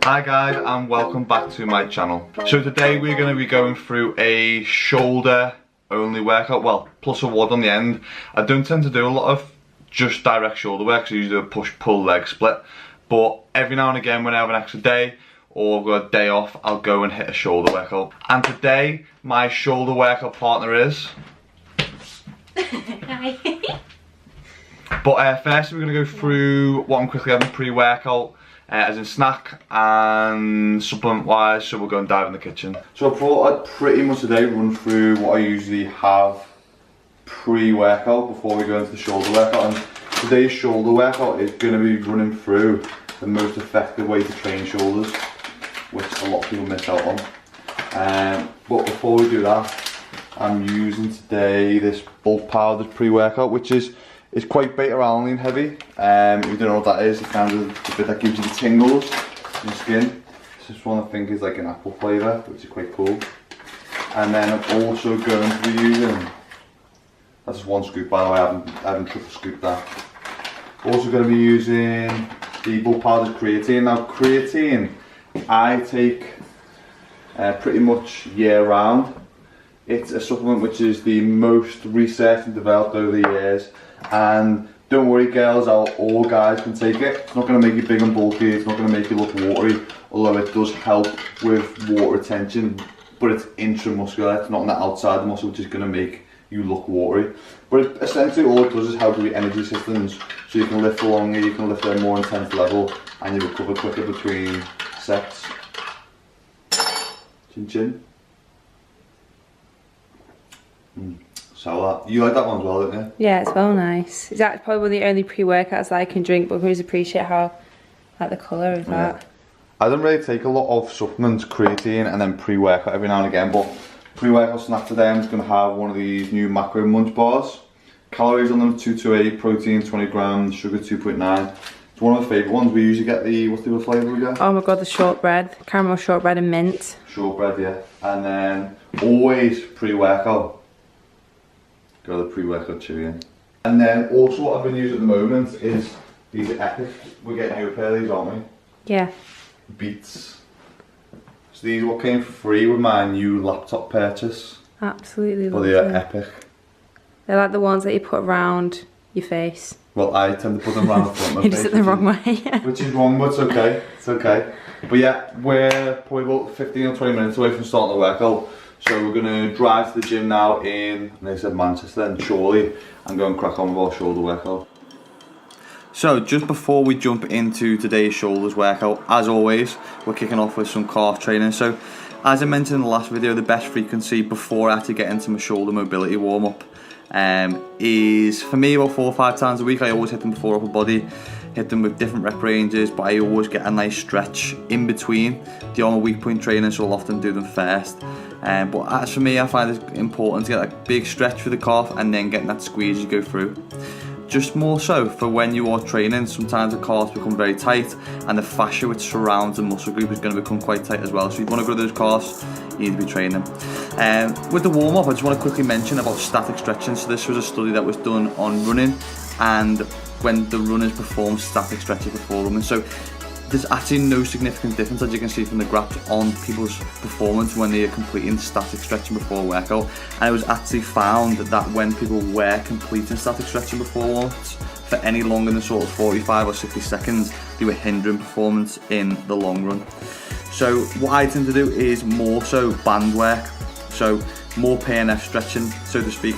Hi guys, and welcome back to my channel. So today we're going to be going through a shoulder only workout, well, plus a WOD on the end. I don't tend to do a lot of just direct shoulder work, so I usually do a push-pull leg split. But every now and again when I have an extra day or I've got a day off, I'll go and hit a shoulder workout. And today, my shoulder workout partner is... Hi. But first we're going to go through what I'm quickly having pre-workout, as in snack and supplement wise, so we'll go and dive in the kitchen. So I thought I'd pretty much today run through what I usually have pre-workout before we go into the shoulder workout. And today's shoulder workout is going to be running through the most effective way to train shoulders, which a lot of people miss out on. But before we do that, I'm using today this bulk powdered pre-workout, which is quite beta-alanine heavy. If you don't know what that is, it's kind of the bit that gives you the tingles in your skin. This one I think is like an apple flavour, which is quite cool. And then I'm also going to be using, that's just one scoop by the way, I haven't triple scooped that. Also going to be using the bulk powdered creatine. Now creatine, I take pretty much year round. It's a supplement which is the most researched and developed over the years. And don't worry girls, all guys can take it. It's not going to make you big and bulky, it's not going to make you look watery, although it does help with water retention, but it's intramuscular, it's not on the outside of the muscle, which is going to make you look watery. But essentially all it does is help with your energy systems, so you can lift for longer, you can lift at a more intense level, and you recover quicker between sets. Chin chin. So you like that one as well, don't you? Yeah, it's well nice. It's actually probably one of the only pre-workouts that I can drink, but I always appreciate how, like the colour of that. I don't really take a lot of supplements, creatine and then pre-workout every now and again, but pre-workout snack today I'm just going to have one of these new macro munch bars. Calories on them 228, protein 20 grams, sugar 2.9. It's one of my favourite ones. We usually get the, what's the other flavour we get? Oh my god, the shortbread. Caramel shortbread and mint. Shortbread, yeah. And then always pre-workout. Got the pre-workout chewing. And then also what I've been using at the moment is these Epic. We're getting you a pair of these, aren't we? Yeah. Beats. So these are what came for free with my new laptop purchase. Absolutely But love they are them. epic. They're like the ones that you put around your face. Well, I tend to put them around the front of my You face. just it the wrong way. Which is wrong, but it's okay. It's okay. But yeah, we're probably about 15 or 20 minutes away from starting the workout. So we're going to drive to the gym now in, they said Manchester and Chorley, and go and crack on with our shoulder workout. So just before we jump into today's shoulders workout, as always, we're kicking off with some calf training. So as I mentioned in the last video, the best frequency before I actually get into my shoulder mobility warm-up is, for me, about 4 or 5 times a week. I always hit them before upper body, hit them with different rep ranges, but I always get a nice stretch in between. The on a weak point training, so I'll often do them first. But as for me, I find it important to get that big stretch for the calf and then getting that squeeze as you go through. Just more so for when you are training, sometimes the calves become very tight and the fascia which surrounds the muscle group is going to become quite tight as well. So if you want to grow those calves, you need to be training. With the warm-up, I just want to quickly mention about static stretching. So this was a study that was done on running and when the runners perform static stretching before running. So there's actually no significant difference, as you can see from the graphs, on people's performance when they are completing static stretching before a workout. And it was actually found that when people were completing static stretching before warm-ups for any longer than sort of 45 or 60 seconds, they were hindering performance in the long run. So what I tend to do is more so band work, so more PNF stretching, so to speak.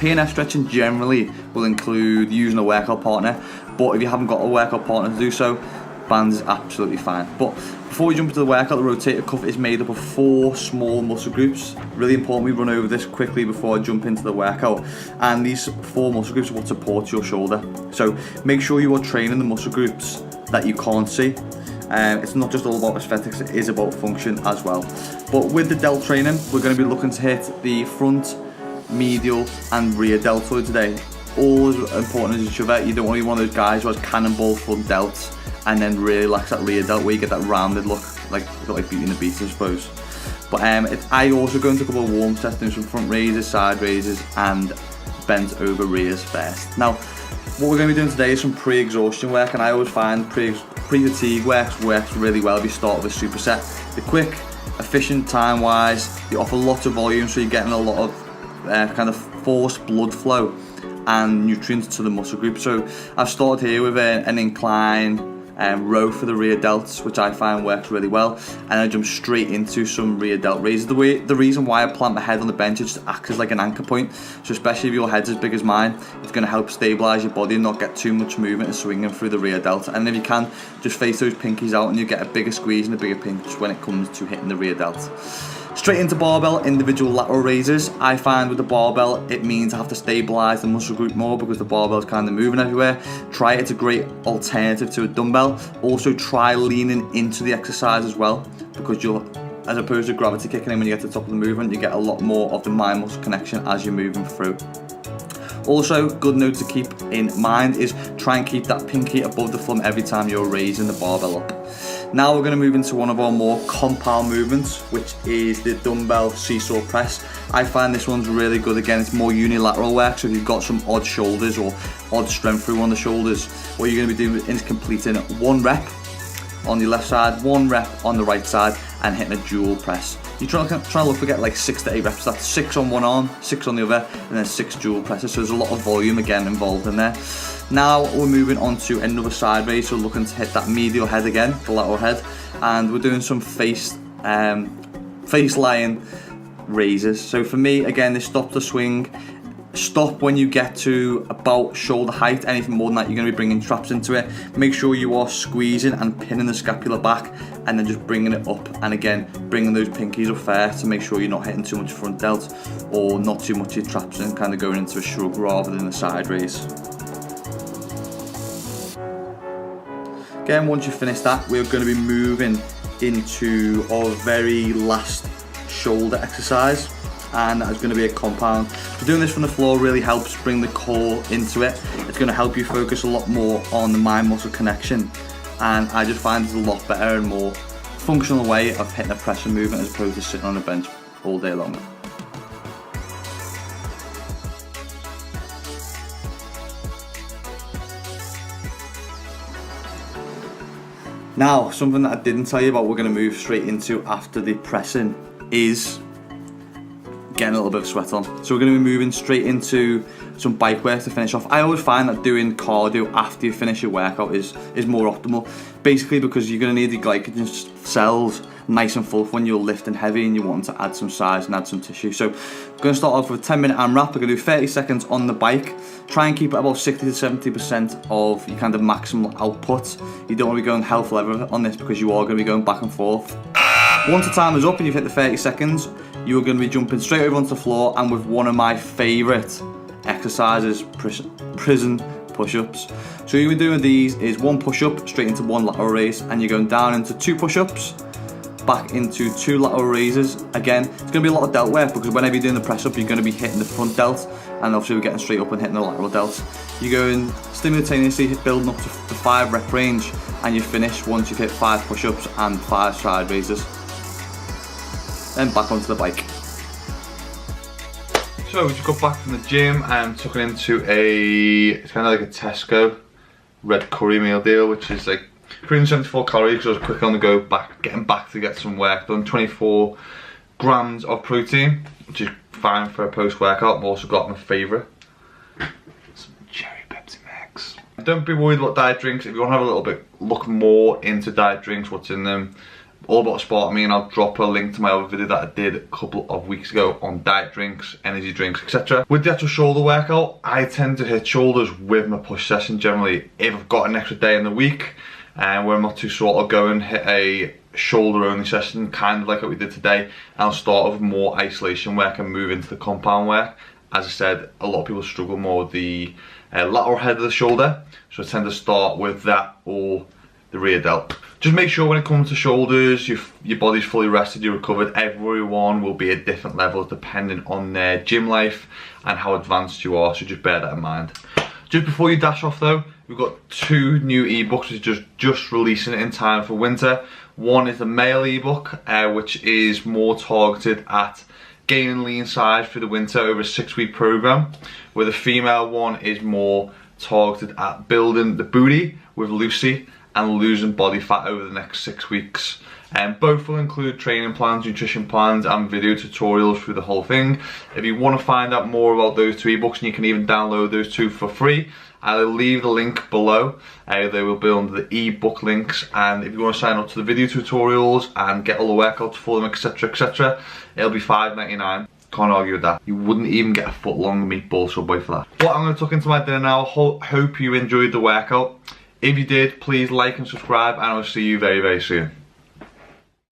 PNF stretching generally will include using a workout partner, but if you haven't got a workout partner to do so, bands is absolutely fine. But before we jump into the workout, the rotator cuff is made up of 4 small muscle groups. Really important we run over this quickly before I jump into the workout. And these 4 muscle groups are what support your shoulder. So make sure you are training the muscle groups that you can't see. It's not just all about aesthetics, it is about function as well. But with the delt training, we're going to be looking to hit the front, medial and rear deltoid today. All as important as each other. You don't want to be one of those guys who has cannonball front delts and then really lacks that rear delt where you get that rounded look, like Beauty and the Beast, I suppose. But I also go into a couple of warm sets, doing some front raises, side raises, and bent over rears first. Now, what we're going to be doing today is some pre-exhaustion work, and I always find pre-fatigue works really well if you start with a superset. They're quick, efficient time-wise, they offer lots of volume, so you're getting a lot of kind of forced blood flow and nutrients to the muscle group. So I've started here with an incline row for the rear delts, which I find works really well, and I jump straight into some rear delt raises. The reason why I plant my head on the bench is to act as like an anchor point, so especially if your head's as big as mine, it's going to help stabilize your body and not get too much movement and swinging through the rear delt. And if you can, just face those pinkies out and you get a bigger squeeze and a bigger pinch when it comes to hitting the rear delt. Straight into barbell individual lateral raises. I find with the barbell it means I have to stabilize the muscle group more because the barbell's kind of moving everywhere. Try it, it's a great alternative to a dumbbell. Also try leaning into the exercise as well, because you'll, as opposed to gravity kicking in when you get to the top of the movement, you get a lot more of the mind muscle connection as you're moving through. Also, good note to keep in mind is try and keep that pinky above the thumb every time you're raising the barbell up. Now we're going to move into one of our more compound movements, which is the dumbbell Seesaw Press. I find this one's really good. Again, it's more unilateral work, so if you've got some odd shoulders or odd strength through one of the shoulders, what you're going to be doing is completing 1 rep on the left side, 1 rep on the right side, and hitting a dual press. You try to look for get like 6 to 8 reps. That's 6 on one arm, 6 on the other, and then 6 dual presses. So there's a lot of volume again involved in there. Now we're moving on to another side raise, so looking to hit that medial head again, the lateral head, and we're doing some face lying raises. So for me, again, this stop the swing. Stop when you get to about shoulder height. Anything more than that, you're going to be bringing traps into it. Make sure you are squeezing and pinning the scapula back, and then just bringing it up, and again bringing those pinkies up fair to make sure you're not hitting too much front delt or not too much of your traps, and kind of going into a shrug rather than a side raise. Again, once you finish that, we're going to be moving into our very last shoulder exercise, and that is going to be a compound. So doing this from the floor really helps bring the core into it. It's going to help you focus a lot more on the mind muscle connection, and I just find it's a lot better and more functional way of hitting a pressure movement as opposed to sitting on a bench all day long. Now, something that I didn't tell you about we're going to move straight into after the pressing is getting a little bit of sweat on. So we're going to be moving straight into some bike work to finish off. I always find that doing cardio after you finish your workout is more optimal, basically because you're going to need the glycogen cells nice and full when you're lifting heavy and you want to add some size and add some tissue. So we're going to start off with a 10-minute AMRAP. We're going to do 30 seconds on the bike. Try and keep it about 60 to 70% of your kind of maximal output. You don't want to be going health level on this because you are going to be going back and forth. Once the time is up and you've hit the 30 seconds, you are going to be jumping straight over onto the floor, and with one of my favourite exercises, prison push-ups. So you're doing these is 1 push-up straight into 1 lateral raise, and you're going down into 2 push-ups, back into 2 lateral raises. Again, it's going to be a lot of delt work because whenever you're doing the press up, you're going to be hitting the front delt, and obviously we're getting straight up and hitting the lateral delt. You're going simultaneously building up to the 5 rep range, and you finish once you've hit 5 push-ups and 5 side raises. Then back onto the bike. So we just got back from the gym and took it into it's kind of like a Tesco red curry meal deal, which is like 374 calories because I was quick on the go, getting back to get some work done. 24 grams of protein, which is fine for a post-workout. I've also got my favourite, some cherry Pepsi Max. Don't be worried about diet drinks. If you want to have a little bit, look more into diet drinks, what's in them. All about Sport Me, and I'll drop a link to my other video that I did a couple of weeks ago on diet drinks, energy drinks, etc. With the actual shoulder workout, I tend to hit shoulders with my push session generally. If I've got an extra day in the week and where I'm not too sore, I'll go and hit a shoulder only session, kind of like what we did today. And I'll start with more isolation work and move into the compound work. As I said, a lot of people struggle more with the lateral head of the shoulder, so I tend to start with that or the rear delt. Just make sure when it comes to shoulders, your body's fully rested, you're recovered. Everyone will be at different levels depending on their gym life and how advanced you are, so just bear that in mind. Just before you dash off though, we've got 2 new ebooks, which is just releasing it in time for winter. One is the male ebook, which is more targeted at gaining lean size for the winter over a 6-week program, where the female one is more targeted at building the booty with Lucy and losing body fat over the next 6 weeks. Both will include training plans, nutrition plans, and video tutorials through the whole thing. If you want to find out more about those 2 ebooks, and you can even download those 2 for free, I'll leave the link below. They will be under the ebook links, and if you want to sign up to the video tutorials and get all the workouts for them, etc, etc, it'll be $5.99. Can't argue with that. You wouldn't even get a foot long meatball Subway for that. But I'm going to tuck into my dinner now. Hope you enjoyed the workout. If you did, please like and subscribe, and I'll see you very, very soon.